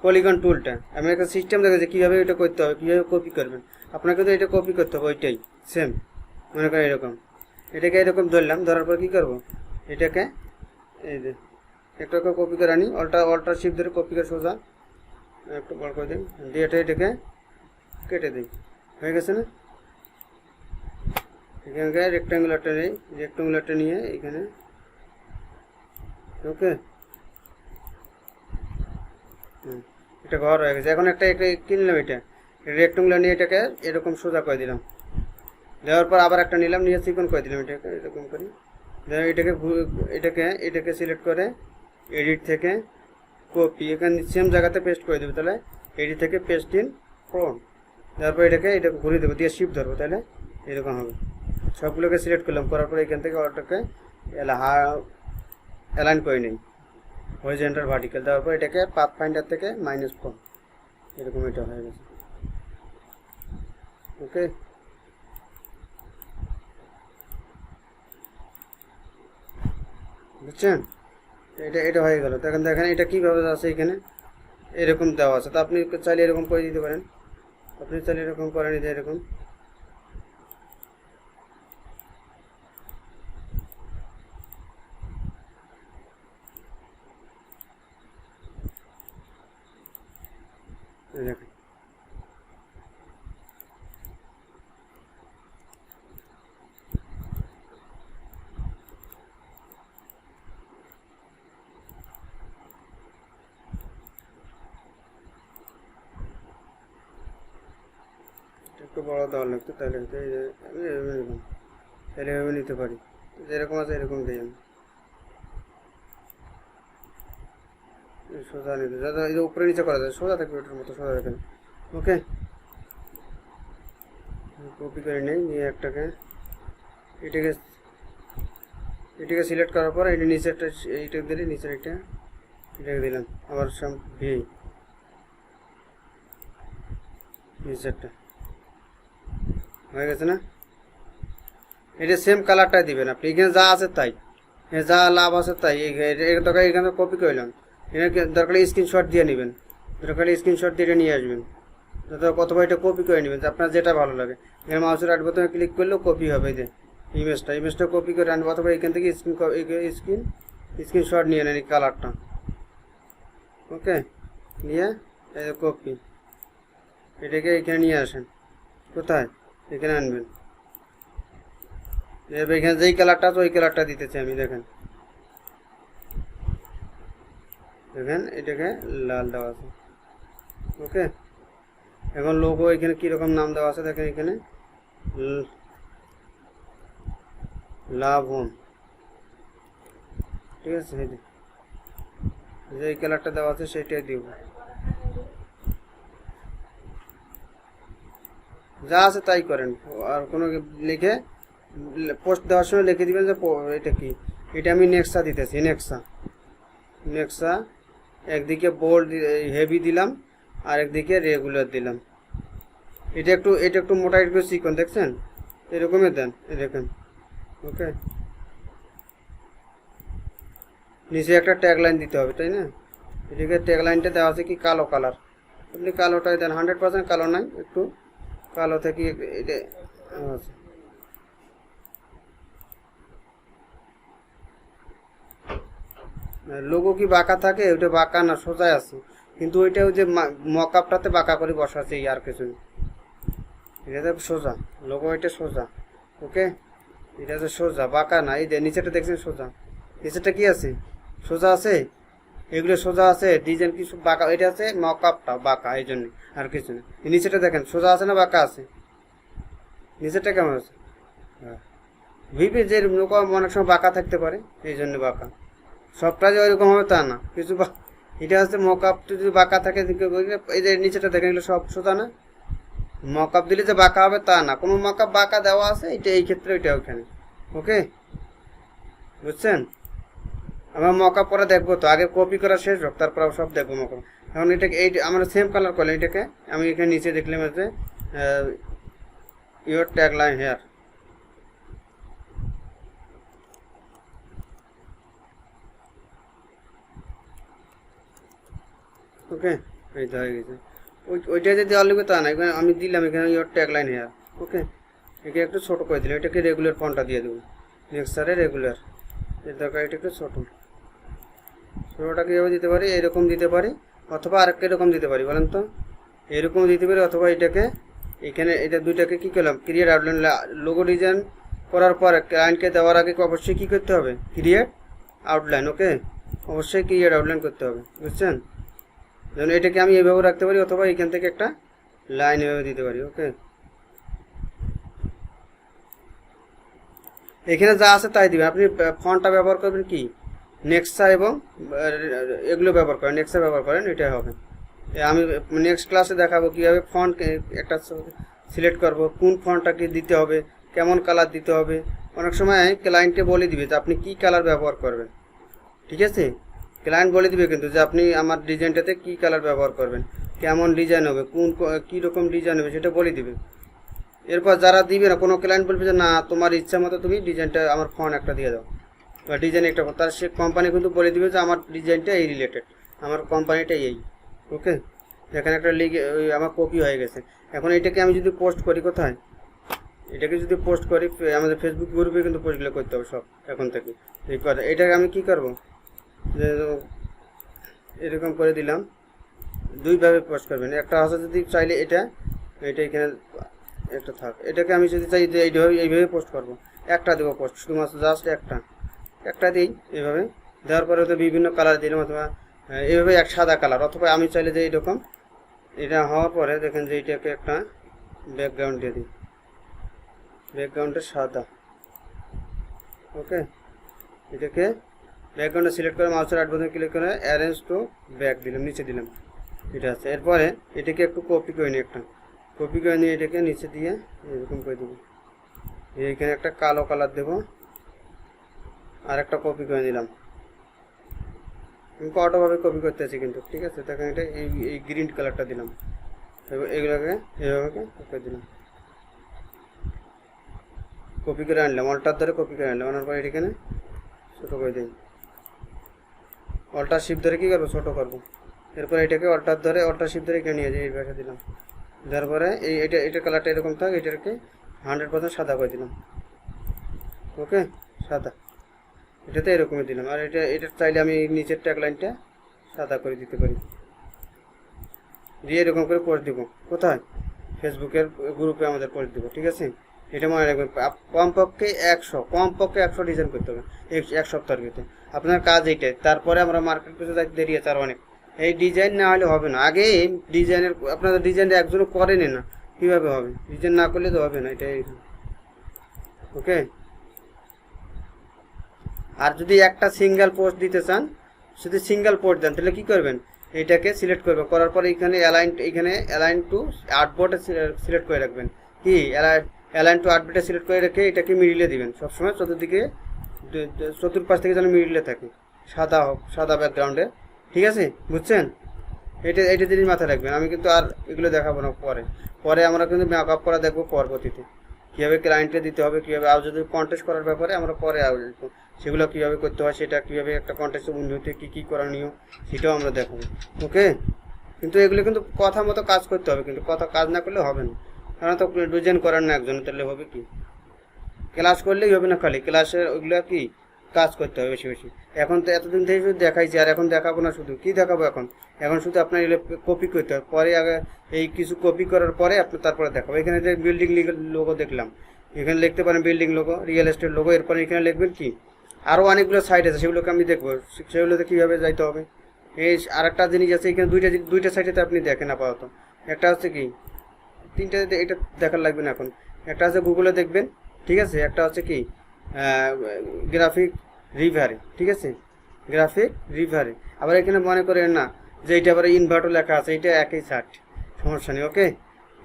পলিগন টুলটা আমি একটা সিস্টেম দেখেছি কীভাবে এটা করতে হবে, কীভাবে কপি করবেন, আপনাকে তো এটা কপি করতে হবে, ওইটাই সেম, মনে করেন এরকম, এটাকে এরকম ধরলাম, ধরার পর কী করবো, এটাকে এই যে একটা কপি করে আনি, অল্টার শিফট ধরে কপি করে সোজা একটু বড় করে দিই, দিয়ে এটাকে কেটে দিই, হয়ে গেছে না। এখানকার রেক্ট্যাঙ্গুলারটা নিয়ে এখানে, ওকে, এটা ঘর হয়ে গেছে। এখন একটা কিনলাম, এটা রেক্ট্যাঙ্গুলার নিয়ে এটাকে এরকম সোজা করে দিলাম, দেওয়ার পর আবার একটা নিলাম, নিয়ে চিকন করে দিলাম, এটাকে এরকম করি, এটাকে সিলেক্ট করে এডিট থেকে কপি, এখানে সেম জায়গাতে পেস্ট করে দেবো, তাহলে এডিট থেকে পেস্ট ইন ফ্রন্ট, তারপর এটাকে ঘুরিয়ে দেবো, দিয়ে শিফট ধরবো, তাহলে এরকম হবে। সবগুলোকে সিলেক্ট করলাম, করার পর এখান থেকে অর্ডারটাকে অ্যালাইন করে নিই হরিজন্টাল ভার্টিক্যাল, দেওয়ার পর এটাকে পাথ ফাইন্ডার থেকে -4, এরকম এটা হয়ে গেছে। ওকে, বুঝছেন, এটা হয়ে গেল। দেখেন এটা কীভাবে আছে, এখানে এরকম দেওয়া আছে, তো আপনি চাইলে এরকম করে দিতে পারেন, আপনি চাইলে এরকম করে নিতে, এরকম দেখেন, একটু বড় দেওয়ার লাগতো, তাহলে আমি এভাবে নিলাম, তাহলে এভাবে নিতে পারি, যেরকম আছে এরকম দিই আমি, সোজা নিতে যাতে এই উপরে নিচে করা যায়, সোজা থাকবে, ওটার মতো সোজা থাকবে। ওকে, কপি করে নিয়ে একটাকে এটাকে সিলেক্ট করার পর এটা নিচেরটা এইটা দিলে, নিচের এটাকে দিলাম, আবার নিচেরটা হয়ে গেছে না। এটা সেম কালারটাই দিবেন আপনি, এখানে যা আছে তাই, যা লাভ আছে তাই। দরকার এখানে কপি করলাম, এখানে দরকার স্ক্রিনশট দিয়ে নেবেন, দরকার স্ক্রিনশট দিয়ে নিয়ে আসবেন, অথবা এটা কপি করে নেবেন আপনার যেটা ভালো লাগে। এখানে মাউসের রাইট বোতামে ক্লিক করলেও কপি হবে, যে ইমেজটা কপি করে আনবো, অথবা এখান থেকে স্ক্রিনশট নিয়ে নেন এই কালারটা। ওকে, নিয়ে কপি, এটাকে এখানে নিয়ে আসেন, কোথায়, এখানে আনবেন। এখানে যেই কালারটা আছে ওই কালারটা দিতেছি আমি, দেখেন এটাকে লাল দেওয়া আছে। ওকে, এখন লোগো এখানে কীরকম নাম দেওয়া আছে দেখেন, এখানে লাভ হোম, ঠিক আছে, যে কালারটা দেওয়া আছে সেটাই দিব, যা আছে তাই করেন। আর কোনো লিখে পোস্ট দেওয়ার সময় লিখে দিবেন যে এটা কি, এটা আমি নেক্সা দিতেছি, নেক্সা একদিকে বোল্ড হেভি দিলাম আর একদিকে রেগুলার দিলাম। এটা একটু মোটা, একটু চিকন, দেখছেন, এরকমই দেন, দেখেন। ওকে, নিচে একটা ট্যাগ লাইন দিতে হবে, তাই না? এদিকে ট্যাগ লাইনটা দেওয়া আছে কি কালো কালার, আপনি কালোটাই দেন, 100% কালো নাই, একটু কালো থেকে এটা আছে। লোগো কি বাঁকা থাকে? ওইটা বাঁকা না, সোজা আছে, কিন্তু ওইটা ওই যে মকআপটাতে বাঁকা করে বসাচ্ছে, আর কিছু নেই, এটা সোজা লোগো, এটা সোজা। ওকে, এটা তো সোজা, বাঁকা না। এই যে নিচেটা দেখছেন সোজা, নিচেটা কি আছে, সোজা আছে, এগুলো সোজা আছে, ডিজাইন কিছু বাঁকা, এটা আছে মকআপটা বাঁকা, এই জন্য, আর কিছু নেই। নিচেটা দেখেন সোজা আছে না বাঁকা আছে, নিচেটা কেমন আছে? হ্যাঁ, ভিপি যে লোক অনেক সময় বাঁকা থাকতে পারে, এই জন্য বাঁকা, সবটা যে ওইরকম হবে তা না, কিছু এটা হচ্ছে মকআপ যদি বাঁকা থাকে, এই যে নিচেটা দেখেন এগুলো সব সোজা না, মকআপ দিলে যে বাঁকা হবে তা না, কোনো মকআপ বাঁকা দেওয়া আছে, এটা এই ক্ষেত্রে ওইটা ওইখানে। ওকে, বুঝছেন? আমরা মকআপ পরে দেখবো, তো আগে কপি করা শেষ হোক, তারপর সব দেখবো মকআপ। এখন এটাকে এই আমরা সেম কালার করলাম, এটাকে আমি এখানে নিচে দেখলাম যে ইউর ট্যাগ লাইন হেয়ার। ওকে, এইটা হয়ে গেছে। ওইটা যদি দেওয়া লিখবে তা না, এখানে আমি দিলাম এখানে ইউর ট্যাগ লাইন হেয়ার। ওকে, একে একটু ছোটো করে দিলাম, এটাকে রেগুলার ফন্টটা দিয়ে দেবো, নেক্সারে রেগুলার, এর দরকার এটা একটু ছোটো। ছোটোটা কীভাবে দিতে পারি, এরকম দিতে পারি, অথবা আরেকটা এরকম দিতে পারি, বলেন তো, এরকম দিতে পারি, অথবা এটাকে এখানে এটা দুইটাকে কী করলাম, ক্রিয়েট আউটলাইন, লোগো ডিজাইন করার পর ক্লায়েন্টকে দেওয়ার আগে অবশ্যই কী করতে হবে, ক্রিয়েট আউটলাইন। ওকে, অবশ্যই ক্রিয়েট আউটলাইন করতে হবে, বুঝছেন? যেমন এটাকে আমি এইভাবে রাখতে পারি, অথবা এখান থেকে একটা লাইন এভাবে দিতে পারি। ওকে, এখানে যা আছে তাই দিবেন। আপনি ফন্টটা ব্যবহার করবেন কি, নেক্সা এবং এগুলো ব্যবহার করেন, নেক্সা ব্যবহার করেন, এটাই হবে। আমি নেক্সট ক্লাসে দেখাবো কীভাবে ফন্ট একটা সিলেক্ট করব, কোন ফন্টটাকে দিতে হবে, কেমন কালার দিতে হবে। অনেক সময় ক্লায়েন্টকে বলে দিবে যে আপনি কী কালার ব্যবহার করবেন, ঠিক আছে? ক্লায়েন্ট বলে দিবে কিন্তু যে আপনি আমার ডিজাইনটাতে কী কালার ব্যবহার করবেন, কেমন ডিজাইন হবে, কী রকম ডিজাইন হবে, সেটা বলে দিবে। এরপর যারা দিবে না, কোনো ক্লায়েন্ট বলবে যে না তোমার ইচ্ছা মতো তুমি ডিজাইনটা আমার ফন্ট একটা দিয়ে দাও, বা ডিজাইন একটা, তার সে কোম্পানি কিন্তু বলে দিবে যে আমার ডিজাইনটা এই রিলেটেড, আমার কোম্পানিটা এই। ওকে, এখানে একটা লিখে আমার কপি হয়ে গেছে। এখন এটাকে আমি যদি পোস্ট করি, কোথায়, এটাকে যদি পোস্ট করি আমাদের ফেসবুক গ্রুপে কিন্তু পোস্টগুলো করতে হবে সব এখন থেকে। এই কথা, এটাকে আমি কি করব, যে এরকম করে দিলাম, দুইভাবে পোস্ট করবেন। একটা আছে যদি চাইলে এটা এখানে একটা থাক, এটাকে আমি যদি চাই যে এইভাবে পোস্ট করব, একটা দেবো পোস্ট, শুধুমাত্র জাস্ট একটা দিই। এইভাবে দেওয়ার পরে তো বিভিন্ন কালার দিলাম, অথবা এইভাবে এক সাদা কালার, অথবা আমি চাইলে যে এইরকম, এটা হওয়ার পরে দেখেন যে এইটাকে একটা ব্যাকগ্রাউন্ড দিয়ে দিই, ব্যাকগ্রাউন্ডটা সাদা। ওকে, এটাকে ব্যাকগ্রাউন্ডে সিলেক্ট করে মাউসের রাইট বাটন ক্লিক করে অ্যারেঞ্জ টু ব্যাক দিলাম, নিচে দিলাম, এটা আছে। এরপরে এটাকে একটু কপি করে নিই, একটা কপি করে নিয়ে এটাকে নিচে দিয়ে এরকম করে দেবো, এইখানে একটা কালো কালার দেবো, আর একটা কপি করে নিলাম। আমি অটোভাবে কপি করতে আছি কিন্তু, ঠিক আছে? তখন এটা এই গ্রিন কালারটা দিলাম, এগুলোকে এইভাবে করে দিলাম। কপি করে আনলাম, অল্টার ধরে কপি করে আনলাম, আনার পরে এখানে ছোটো করে দিই, অল্টার শিফট ধরে কী করবো ছোটো করবো, এরপরে এটাকে অল্টার ধরে অল্টার শিফট ধরে এখানে নিয়ে যাই, এই ভাষা দিলাম, দেওয়ার পরে এটার কালারটা এরকম থাক, এটাকে 100% সাদা করে দিলাম, ওকে সাদা, এটাতে এরকমই দিলাম। আর এটা চাইলে আমি নিচের ট্যাগলাইনটা সাদা করে দিতে পারি, দিয়ে এরকম করে পোস্ট দিব, কোথায় ফেসবুকের গ্রুপে আমাদের পোস্ট দিব, ঠিক আছে। এটা মনে রাখবেন, কমপক্ষে 100 ডিজাইন করতে হবে এক সপ্তাহের ভিতরে, আপনার কাজ এইটাই। তারপরে আমরা মার্কেট পেতে দেরি আছে আর অনেক, এই ডিজাইন না হলে হবে না। আগে এই ডিজাইনের আপনাদের ডিজাইনটা একজনও করেনি না, কীভাবে হবে, ডিজাইন না করলে তো হবে না, এটাই, ওকে। আর যদি একটা সিঙ্গেল পোস্ট দিতে চান, যদি সিঙ্গেল পোস্ট দেন তাহলে কী করবেন, এইটাকে সিলেক্ট করবেন, করার পরে এখানে অ্যালাইন টু আর্টবোর্ডে সিলেক্ট করে রাখবেন, কি অ্যালাইন টু আর্টবোর্ডে সিলেক্ট করে রেখে এটাকে মিডিলে দিবেন, সবসময় চতুর্দিকে চতুর্পাশ থেকে যেন মিডিলে থাকে, সাদা হোক, সাদা ব্যাকগ্রাউন্ডে, ঠিক আছে, বুঝছেন। এটা জিনিস মাথায় রাখবেন। আমি কিন্তু আর এগুলো দেখাবো না, পরে আমরা কিন্তু মেকআপ করা দেখবো পরবর্তীতে, কীভাবে ক্লায়েন্টে দিতে হবে, কীভাবে আর যদি কন্টেস্ট করার ব্যাপারে আমরা পরে আসবো, সেগুলো কীভাবে করতে হয়, সেটা কীভাবে একটা কন্টেস্টে উন্নতি কী করণীয় সেটাও আমরা দেখাবো, ওকে। কিন্তু এগুলো কিন্তু কথা মতো কাজ করতে হবে, কিন্তু কথা কাজ না করলে হবে না, কারণ তো ডিজাইন করার না একজন, তাহলে হবে কি, ক্লাস করলেই হবে না, খালি ক্লাসের ওইগুলো কি কাজ করতে হবে বেশি বেশি। এখন তো এতদিন থেকে শুধু দেখাইছি, আর এখন দেখাবো না, শুধু কি দেখাবো এখন শুধু আপনার এগুলো কপি করতে হবে, পরে আগে এই কিছু কপি করার পরে আপনি তারপরে দেখাবো। এখানে যে বিল্ডিং লোগো দেখলাম, এখানে লিখতে পারেন building logo, real estate logo, এরপরে এখানে লিখবেন কি, আরও অনেকগুলো সাইট আছে, সেগুলোকে আমি দেখবো, সেগুলোতে কীভাবে যাইতে হবে। এই আরেকটা জিনিস আছে, এখানে দুইটা সাইটেতে আপনি দেখেন আপাতত, একটা হচ্ছে কি, তিনটা এটা দেখার লাগবে না এখন, একটা আছে গুগলে দেখবেন, ঠিক আছে, একটা হচ্ছে কি গ্রাফিক রিভারে, ঠিক আছে, গ্রাফিক রিভারে। আবার এখানে মনে করেন না যে এইটা আবার ইনভার্টও লেখা আছে, এইটা একই সাইট, সমস্যা নেই, ওকে।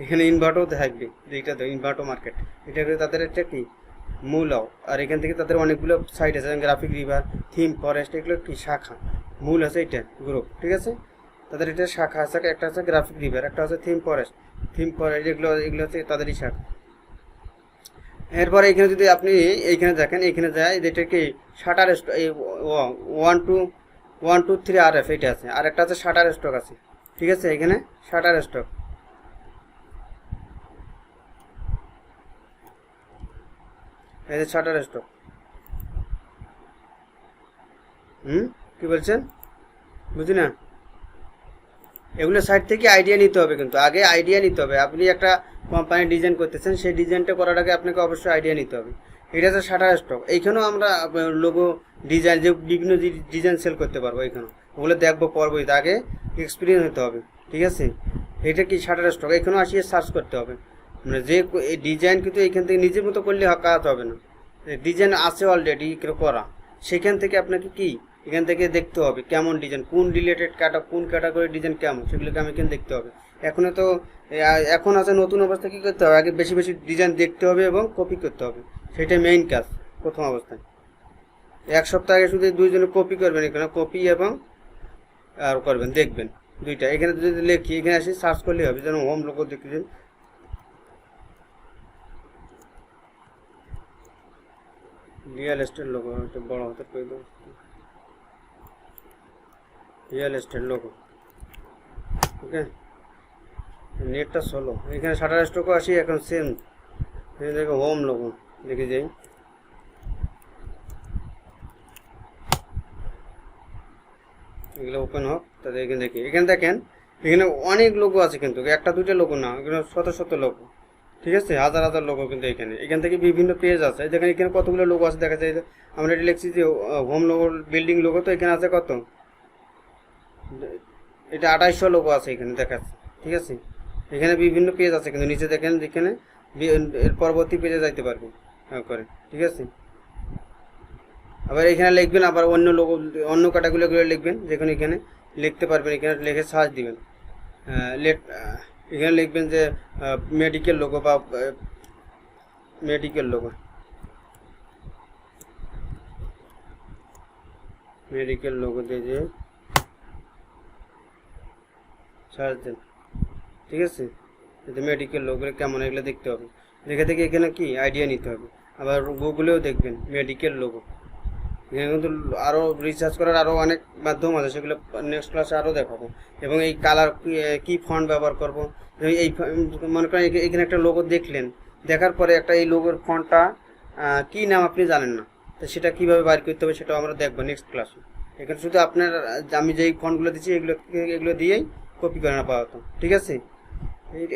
এখানে ইনভার্টও থাকবে, এইটা তো ইনভার্টো মার্কেট, এটা তাদের একটা কি মূলও। আর এখান থেকে তাদের অনেকগুলো সাইট আছে, গ্রাফিক রিভার, থিম ফরেস্ট, এগুলো কি শাখা, মূল আছে এটা গ্রুপ, ঠিক আছে। তাদের এটা শাখা আছে, একটা আছে গ্রাফিক রিভার, একটা আছে থিম ফরেস্ট এগুলো হচ্ছে তাদেরই শাখা। এরপরে এখানে যদি আপনি এইখানে দেখেন, এইখানে যায় যেটা কি শাটার স্টক, এই 1 2 3 RF এটা আছে, আর একটা আছে শাটার স্টক আছে, ঠিক আছে। এখানে শাটার স্টক, এই যে শাটার স্টক, কি বলছেন বুঝি না, এগুলো সাইট থেকে আইডিয়া নিতে হবে, কিন্তু আগে আইডিয়া নিতে হবে। আপনি একটা কোম্পানি ডিজাইন করতেছেন, সেই ডিজাইনটা করার আগে আপনাকে অবশ্যই আইডিয়া নিতে হবে। এটা হচ্ছে শাটার স্টক, এইখানেও আমরা লোগো ডিজাইন, যে বিভিন্ন ডিজাইন সেল করতে পারবো, এইখানেও ওগুলো দেখবো পরবর্তীতে, আগে এক্সপিরিয়েন্স হতে হবে, ঠিক আছে। এটা কি শাটার স্টক, এখানেও আসিয়ে সার্চ করতে হবে, মানে যে ডিজাইন কিন্তু এইখান থেকে নিজের মতো করলে কাজ হবে না, ডিজাইন আছে অলরেডি করা, সেখান থেকে আপনাকে কি এখান থেকে দেখতে হবে কেমন ডিজাইন, কোন রিলেটেড কোন ক্যাটাগরির ডিজাইন কেমন, সেগুলোকে আমি এখানে দেখতে হবে। এখন আছে নতুন অবস্থা, কী করতে হবে, আগে বেশি বেশি ডিজাইন দেখতে হবে এবং কপি করতে হবে, সেটাই মেইন কাজ প্রথম অবস্থায়। এক সপ্তাহ আগে শুধু দুইজনে কপি করবেন, এখানে কপি এবং আর করবেন, দেখবেন দুইটা। এখানে যদি লিখি, এখানে আসি সার্চ করলেই হবে, যেন হোম লোগো দেখবেন, রিয়েল এস্টেট লোগো, একটু বড় হতে করে দেবো, রিয়েল এস্টেট লোগো, ওকে। নেটটা স্লো, এখানে শাটার স্টকও আসি, এখন সেম দেখো হোম লোগো, দেখে যাই, এগুলো ওপেন হোক, তাদের এখানে দেখি, এখানে দেখেন এখানে অনেক লোগো আছে, কিন্তু একটা দুইটা লোগো না, এখানে শত লোগো, ঠিক আছে, হাজার লোগো, কিন্তু এখান থেকে বিভিন্ন পেজ আছে, দেখেন এখানে কতগুলো লোগো আছে দেখা যায়। আমরা এটা লিখছি যে হোম লোগো, বিল্ডিং লোগো, তো এখানে আছে কত, এটা 2800 লোগো আছে এখানে দেখাচ্ছে, ঠিক আছে। এখানে বিভিন্ন পেজ আছে, কিন্তু নিচে দেখেন যেখানে এর পরবর্তী পেজে যাইতে পারবেন করে, ঠিক আছে। আবার এখানে লিখবেন, আবার অন্য লোগো, অন্য ক্যাটাগরিগুলো লিখবেন, যেখানে এখানে লিখতে পারবেন, এখানে লিখে সার্চ দিবেন, এখানে লিখবেন যে মেডিকেল লোগো বা মেডিকেল লোগো দিয়ে যে সার্চ দেন, ঠিক আছে। মেডিকেল লোগো কেমন, এগুলো দেখতে হবে, দেখে এখানে কি আইডিয়া নিতে হবে। আবার গুগলেও দেখবেন মেডিকেল লোগো। এখানে কিন্তু আরও রিসার্চ করার আরও অনেক মাধ্যম আছে, সেগুলো নেক্সট ক্লাসে আরও দেখাবো। এবং এই কালার কি ফন্ট ব্যবহার করব, এই মনে করেন এখানে একটা লোগো দেখলেন, দেখার পরে একটা এই লোগোর ফন্টটা কী নাম আপনি জানেন না, তো সেটা কীভাবে বাইর করতে হবে সেটাও আমরা দেখবো নেক্সট ক্লাসে। এখানে শুধু আপনার আমি যেই ফন্টগুলো দিচ্ছি এগুলো দিয়েই কপি করে না পাওয়া হতো, ঠিক আছে।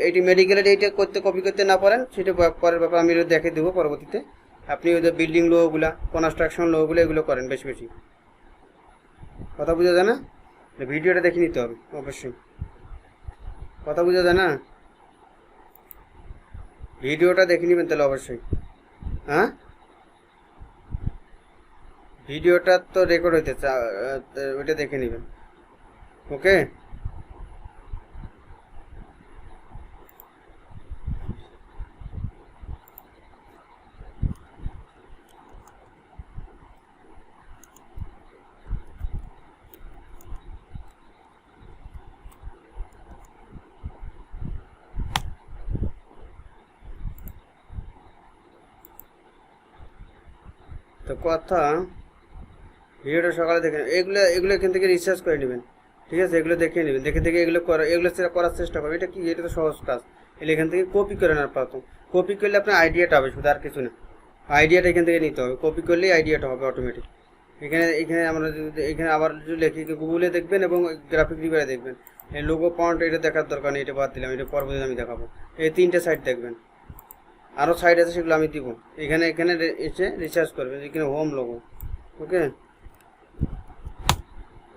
এইটি মেডিকেলের এইটা কপি করতে না পারেন সেটা পরের ব্যাপার আমি দেখে দেবো পরবর্তীতে। আপনি ওই যে বিল্ডিং লোগুলা, কনস্ট্রাকশন লোগুলো এগুলো করেন বেশি বেশি। কথা বোঝা যায় না? ভিডিওটা দেখে নিতে হবে অবশ্যই। কথা বোঝা যায় না? ভিডিওটা দেখে নেবেন তাহলে অবশ্যই। হ্যাঁ, ভিডিওটা তো রেকর্ড হইতেছে, ওইটা দেখে নেবেন। ওকে, তো কথা ভিডিওটা সকালে দেখে এগুলো এখান থেকে রিসার্চ করে নেবেন, ঠিক আছে। এগুলো দেখে নেবেন, দেখে এগুলো করার চেষ্টা করবেন। এটা কি, এটা তো সহজ কাজ। এগুলো এখান থেকে কপি করে নেওয়ার পাতো, কপি করলে আপনার আইডিয়াটা হবে, শুধু আর কিছু না। আইডিয়াটা এখান থেকে নিতে হবে, কপি করলেই আইডিয়াটা হবে অটোমেটিক। এখানে আমরা যদি এখানে আবার যদি লিখি, গুগলে দেখবেন এবং গ্রাফিক রিভারে দেখবেন। এই লোগো ফন্ট এটা দেখার দরকার নেই, এটা বাদ দিলাম, এটা পরবর্তীতে আমি দেখাবো। এই 3টে সাইট দেখবেন, আরও সাইট আছে সেগুলো আমি দিব। এখানে এসে রিসার্চ করবেন, এখানে হোম লোগো, ওকে,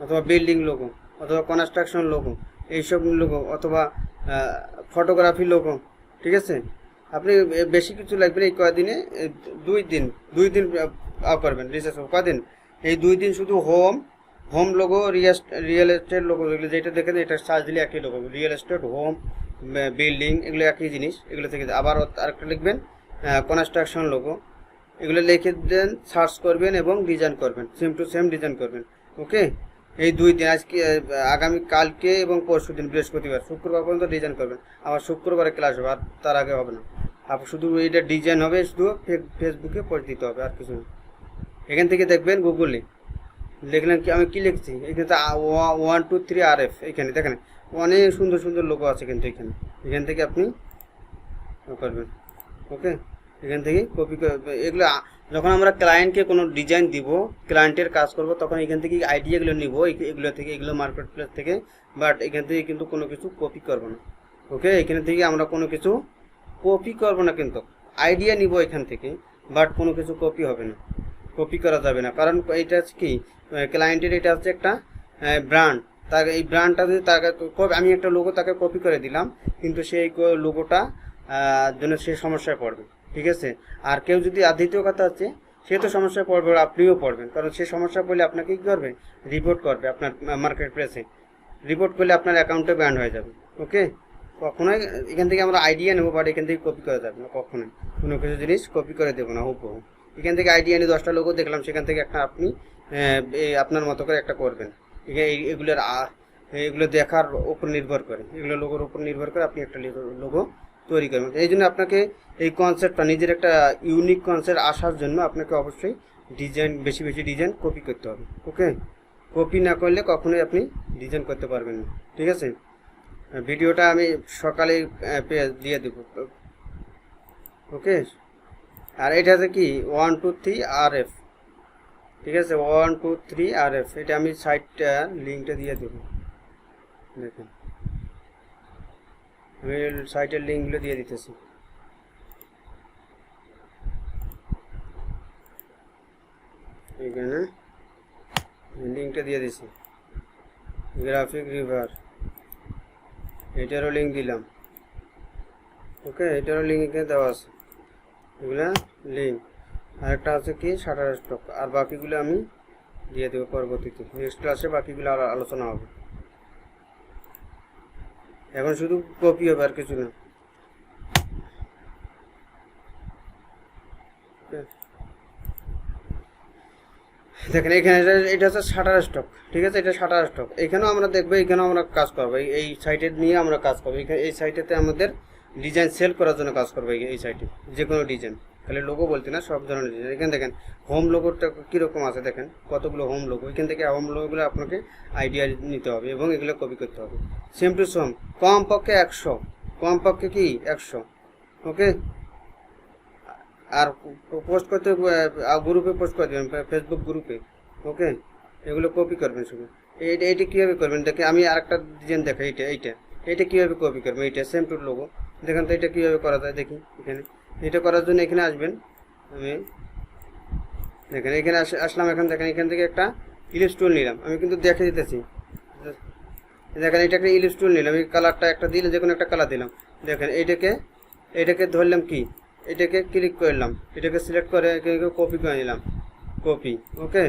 অথবা বিল্ডিং লোগো, অথবা কনস্ট্রাকশন লোগো, এইসব লোগো, অথবা ফটোগ্রাফি লোগো, ঠিক আছে। আপনি বেশি কিছু লাগবে না, এই কয়দিনে 2 দিন করবেন রিসার্চ। কদিন? এই 2 দিন শুধু home logo, real estate logo, এগুলো যেটা দেখেন এটা সার্চ দিলে একই logo, real estate, home, building, এগুলো একই জিনিস। এগুলো থেকে আবার আরেকটা লিখবেন কনস্ট্রাকশন লোগো, এগুলো লিখে দেন, সার্চ করবেন এবং ডিজাইন করবেন, সেম টু সেম ডিজাইন করবেন। ওকে, এই 2 দিন, আজকে আগামী কালকে এবং পরশু দিন বৃহস্পতিবার, শুক্রবার পর্যন্ত ডিজাইন করবেন। আবার শুক্রবারে ক্লাস হবে, আর তার আগে হবে না। আর শুধু এইটা ডিজাইন হবে, শুধু ফেসবুকে পোস্ট দিতে হবে, আর কিছু না। এখান থেকে দেখবেন গুগলে লিখলেন কি, আমি কি লিখছি এখানে, 1 2 3 RF, এখানে দেখেন অনেক সুন্দর সুন্দর লোগো আছে, কিন্তু এখান থেকে আপনি করবেন। ওকে, এখান থেকে কপি করে এগুলো যখন আমরা ক্লায়েন্টকে কোনো ডিজাইন দিব, ক্লায়েন্টের কাজ করব, তখন এখান থেকে আইডিয়াগুলো নিব এগুলো থেকে, এগুলো মার্কেট প্লেস থেকে। বাট এখান থেকে কিন্তু কোনো কিছু কপি করব না। ওকে, এখান থেকে আমরা কোনো কিছু কপি করব না, কিন্তু আইডিয়া নিব এখান থেকে, বাট কোনো কিছু কপি হবে না, কপি করা যাবে না। কারণ এটা হচ্ছে কি, ক্লায়েন্টের এটা হচ্ছে একটা ব্র্যান্ড। তার এই ব্র্যান্ডটা যদি তাকে, আমি একটা লোগো তাকে কপি করে দিলাম, কিন্তু সেই লোগোটা জন্য সে সমস্যায় পড়বে, ঠিক আছে। আর কেউ যদি, আর দ্বিতীয় কথা হচ্ছে, সে তো সমস্যায় পড়বে, আপনিও পড়বেন, কারণ সে সমস্যা পড়লে আপনাকে কী করবে, রিপোর্ট করবে আপনার মার্কেট প্লেসে। রিপোর্ট করলে আপনার অ্যাকাউন্টে ব্যান্ড হয়ে যাবে। ওকে, কখনোই এখান থেকে আমরা আইডিয়া নেবো, বাট এখান থেকে কপি করা যাবে না, কখনোই কোনো কিছু জিনিস কপি করে দেবো না হুবহু। এখান থেকে আইডিয়া নিয়ে 10টা লোগো দেখলাম, সেখান থেকে একটা আপনি আপনার মতো করে একটা করবেন। এগুলো দেখার উপর নির্ভর করে, এগুলো লোগোর উপর নির্ভর করে আপনি একটা লোগো তৈরি করবেন। এই জন্য আপনাকে এই কনসেপ্টটা, নিজের একটা ইউনিক কনসেপ্ট আসার জন্য আপনাকে অবশ্যই বেশি বেশি ডিজাইন কপি করতে হবে। ওকে, কপি না করলে কখনোই আপনি ডিজাইন করতে পারবেন না, ঠিক আছে। ভিডিওটা আমি সকালে দিয়ে দেব। ওকে, আর এটা হচ্ছে কি 1 2 3 RF, ঠিক আছে, 1 2 3 RF। এটা আমি সাইটটা লিঙ্কটা দিয়ে দেব, দেখুন আমি সাইটের লিঙ্কগুলো দিয়ে দিতেছি। এখানে লিঙ্কটা দিয়ে দিছি, গ্রাফিক রিভার, এটারও লিঙ্ক দিলাম। ওকে, এটারও লিঙ্ক এখানে দেওয়া আছে, এগুলা লিঙ্ক। আরেকটা আছে কি শাটার স্টক, আর বাকিগুলো আমি দিয়ে দেবো পরবর্তীতে, নেক্সট ক্লাসে বাকিগুলো আলোচনা হবে। এখন শুধু কপি হবে, আর কিছু না। দেখেন এখানে এটা হচ্ছে শাটার স্টক, ঠিক আছে, এটা শাটার স্টক। এখানেও আমরা দেখবো, এখানেও আমরা কাজ করবো, এই সাইটে নিয়ে আমরা কাজ করবো। এই সাইটেতে আমাদের ডিজাইন সেল করার জন্য কাজ করবো, এই সাইটে যে কোনো ডিজাইন খালি লোগো বলতে না, সব ধরনের ডিজাইন। এখানে দেখেন হোম লোগোটা কীরকম আছে, দেখেন কতগুলো হোম লোগো। এখান থেকে হোম লোগোগুলো আপনাকে আইডিয়া নিতে হবে এবং এগুলো কপি করতে হবে। সেম টু সেম, কমপক্ষে 100, কমপক্ষে কি 100। ওকে, আর পোস্ট করতে গ্রুপে পোস্ট করে দেবেন, ফেসবুক গ্রুপে। ওকে, এগুলো কপি করবেন শুধু। এইটা কীভাবে করবেন দেখে আমি আরেকটা ডিজাইন দেখাই। এইটা কীভাবে কপি করবেন, এইটা সেম টু লোগো। দেখেন তো এটা কীভাবে করা যায় দেখি। এখানে এটা করার জন্য এখানে আসবেন, আমি দেখেন এখানে আসলাম। এখন দেখেন এখান থেকে একটা ইলিপস টুল নিলাম, আমি কিন্তু দেখে দিতেছি। দেখেন এটা একটা ইলিপস টুল নিলাম, এই কালারটা একটা দিলে, যে কোনো একটা কালার দিলাম। দেখেন এটাকে ধরলাম কি, এটাকে ক্লিক করলাম, এটাকে সিলেক্ট করে কপি করে নিলাম, কপি। ওকে,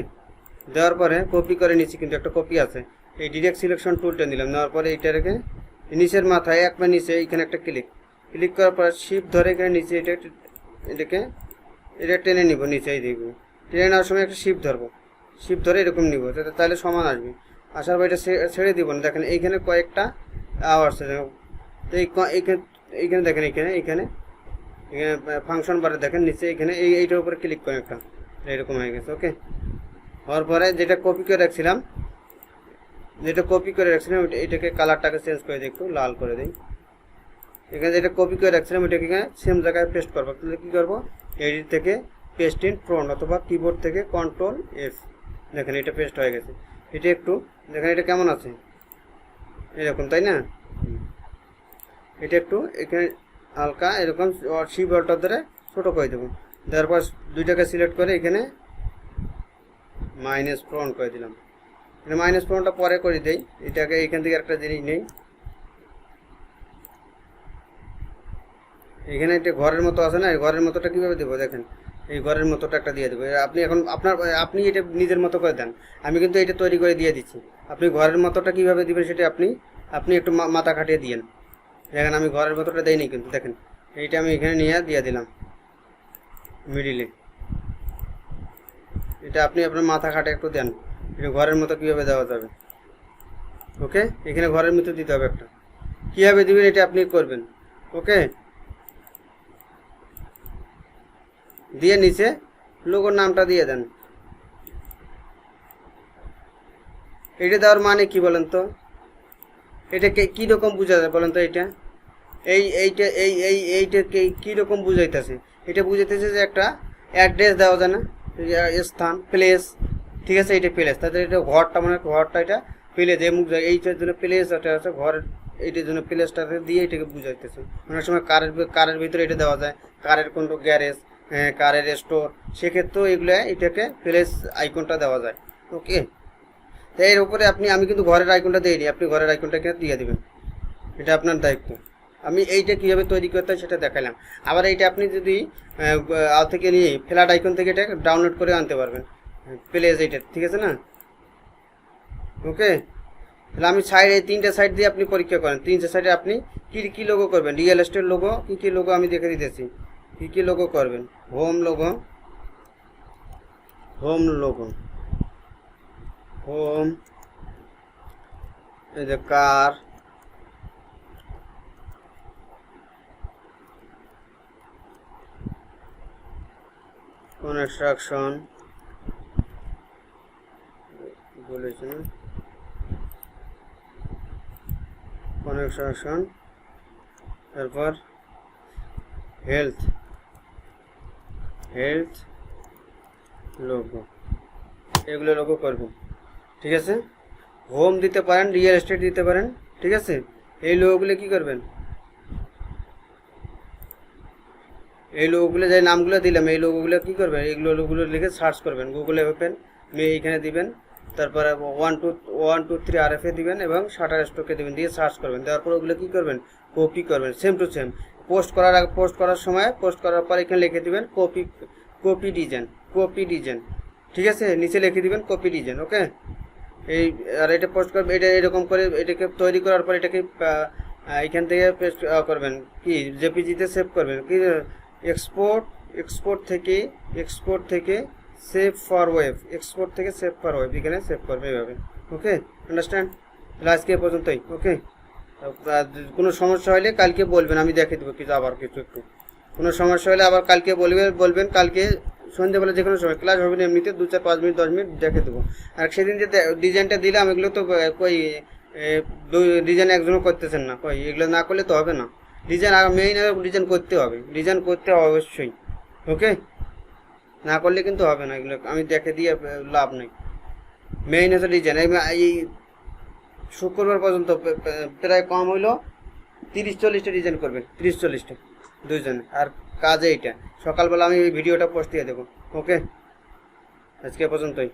দেওয়ার পরে কপি করে নিচ্ছি, কিন্তু একটা কপি আছে। এই ডিরেক্ট সিলেকশন টুলটা নিলাম, নেওয়ার পরে এইটাকে নিচের মাথায় একবার নিচে এইখানে একটা ক্লিক করার পর শিফট ধরে এখানে নিচে এটা টেনে নিব নিচে। এই দেখব টেনে নেওয়ার সময় একটা শিফট ধরে এরকম নিব, তাহলে সমান আসবে। আসার পর এটা ছেড়ে দিব না। দেখেন এইখানে কয়েকটা আওয়ার্স আছে, তো এইখানে দেখেন এইখানে ফাংশন বারে দেখেন নিচে, এখানে এইটার উপরে ক্লিক করেন একটা, এরকম হয়ে গেছে। ওকে, হওয়ার পরে যেটা কপি করে রাখছিলাম এটাকে কালারটাকে চেঞ্জ করে দিই, একটু লাল করে দিই। এখানে যেটা কপি করে রাখছিলাম এটাকে এখানে সেম জায়গায় পেস্ট করবো। তাহলে কী করবো, এডিট থেকে পেস্ট ইন ফ্রন্ট অথবা কিবোর্ড থেকে Ctrl+F। দেখেন এটা পেস্ট হয়ে গেছে। এটা একটু দেখেন এটা কেমন আছে, এরকম, তাই না? এটা একটু এখানে হালকা এরকম শিফট অল্টার ধরে ছোটো করে দেবো। দেওয়ার পর দুইটাকে সিলেক্ট করে এখানে -ফ্রন্ট করে দিলাম। -ফ্রন্টটা পরে করে দেই। এটাকে এখান থেকে একটা জিনিস নেই, এখানে একটা ঘরের মতো আছে না, এই ঘরের মতোটা কীভাবে দেবো দেখেন, এই ঘরের মতোটা একটা দিয়ে দেবো। আপনি এখন আপনি এটা নিজের মতো করে দেন, আমি কিন্তু এটা তৈরি করে দিয়ে দিচ্ছি। আপনি ঘরের মতোটা কীভাবে দিবেন সেটা আপনি একটু মাথা খাটিয়ে দিয়েন। দেখেন আমি ঘরের মতোটা দেইনি, কিন্তু দেখেন এইটা আমি এখানে নিয়ে দিয়ে দিলাম মিডিলে। এটা আপনি আপনার মাথা খাটে একটু দেন, এটা ঘরের মতো কীভাবে দেওয়া যাবে। ওকে, এখানে ঘরের মতো দিতে হবে একটা, কীভাবে দিবেন এটা আপনি করবেন। ওকে, দিয়ে নিচে লোগোর নামটা দিয়ে দেন। এটা দেওয়ার মানে কি বলেন তো, এটাকে কীরকম বোঝা যায় বলেন তো? এইটাকে কীরকম বুঝাইতেছে? এটা বুঝাইতেছে যে একটা অ্যাড্রেস দেওয়া যায় না, স্থান, প্লেস। ঠিক আছে, এটা প্লেস, তাদের এটা ঘরটা মানে ঘরটা এটা প্লেস, এইটার জন্য প্লেস একটা আছে, ঘরের এইটার জন্য প্লেসটাকে দিয়ে এটাকে বুঝাইতেছে। অনেক সময় কারের ভিতরে এটা দেওয়া যায়, কারের কোনো গ্যারেজ, কারের স্টোর, সেক্ষেত্রেও এটাকে প্লেস আইকনটা দেওয়া যায়। ওকে, তো এর উপরে আমি কিন্তু ঘরের আইকনটা দিইনি, আপনি ঘরের আইকনটাকে দিয়ে দেবেন, এটা আপনার দায়িত্ব। আমি এইটা কীভাবে তৈরি করতে হয় সেটা দেখালাম। আবার এইটা আপনি যদি থেকে নিয়ে ফ্ল্যাট আইকন থেকে এটা ডাউনলোড করে আনতে পারবেন, প্লেস এইটা। ঠিক আছে না? ওকে, তাহলে আমি এই 3টে সাইড দিয়ে আপনি পরীক্ষা করেন। 3টে সাইডে আপনি কী লোগো করবেন, রিয়েল এস্টেট লোগো, কী লোগো আমি দেখে দিতেছি, কী লোগো করবেন। হোম লোগো, এই যে কার, কনস্ট্রাকশন বলেছে না, কনস্ট্রাকশন, তারপর হেলথ লোগো, এগুলো লোগো করবেন। ঠিক আছে, হোম দিতে পারেন, রিয়েল এস্টেট দিতে পারেন। ঠিক আছে, এই লোগোগুলো কি করবেন, এই লোগোগুলো যে নামগুলো দিলাম এই লোগোগুলো কী করবেন, এইগুলো লোগোগুলো লিখে সার্চ করবেন, গুগলে ওপেন এইখানে দিবেন, তারপরে 1 2 3 RFA দিবেন এবং শাটার স্ট্রোকে দিবেন, দিয়ে সার্চ করবেন। দেওয়ার পর ওগুলো কী করবেন, কপি করবেন সেম টু সেম। পোস্ট করার সময় পোস্ট করার পর এখানে লিখে দিবেন কপি ডিজাইন। ঠিক আছে, নিচে লিখে দিবেন কপি ডিজাইন। ওকে, এই আর এটা পোস্ট করবেন, এটা এরকম করে এটাকে তৈরি করার পর এটাকে এখান থেকে পেস্ট করবেন, কি জেপিজিতে সেভ করবেন, কি এক্সপোর্ট থেকে সেভ ফর ওয়েব, এখানে সেভ করবে এভাবে। ওকে, আন্ডারস্ট্যান্ড? তাহলে আজকে পর্যন্তই। ওকে, কোনো সমস্যা হলে কালকে বলবেন, আমি দেখে দেবো কিছু আবার কিছু একটু। কোনো সমস্যা হলে আবার কালকে বলবেন কালকে সন্ধ্যেবেলা যে কোনো সময় ক্লাস হবে না, এমনিতে 2-4-5 মিনিট 10 মিনিট দেখে দেবো। আর সেদিন যে ডিজাইনটা দিলাম এগুলো তো কই ডিজাইন একজনও করতেছেন না, কই এগুলো না করলে তো হবে না। ডিজাইন আর মেইন ডিজাইন করতে হবে, ডিজাইন করতে হবে অবশ্যই। ওকে, না করলে কিন্তু হবে না, এগুলো আমি দেখে দিয়ে লাভ নেই। মেইন হচ্ছে ডিজাইন। এই শুক্রবার পর্যন্ত প্রায় কম হইলো 30-40টা ডিজাইন করবেন, 30-40টা দুইজনে। আর কাজে এইটা সকালবেলা আমি এই ভিডিওটা পোস্ট দিয়ে দেবো। ওকে, আজকে পর্যন্তই।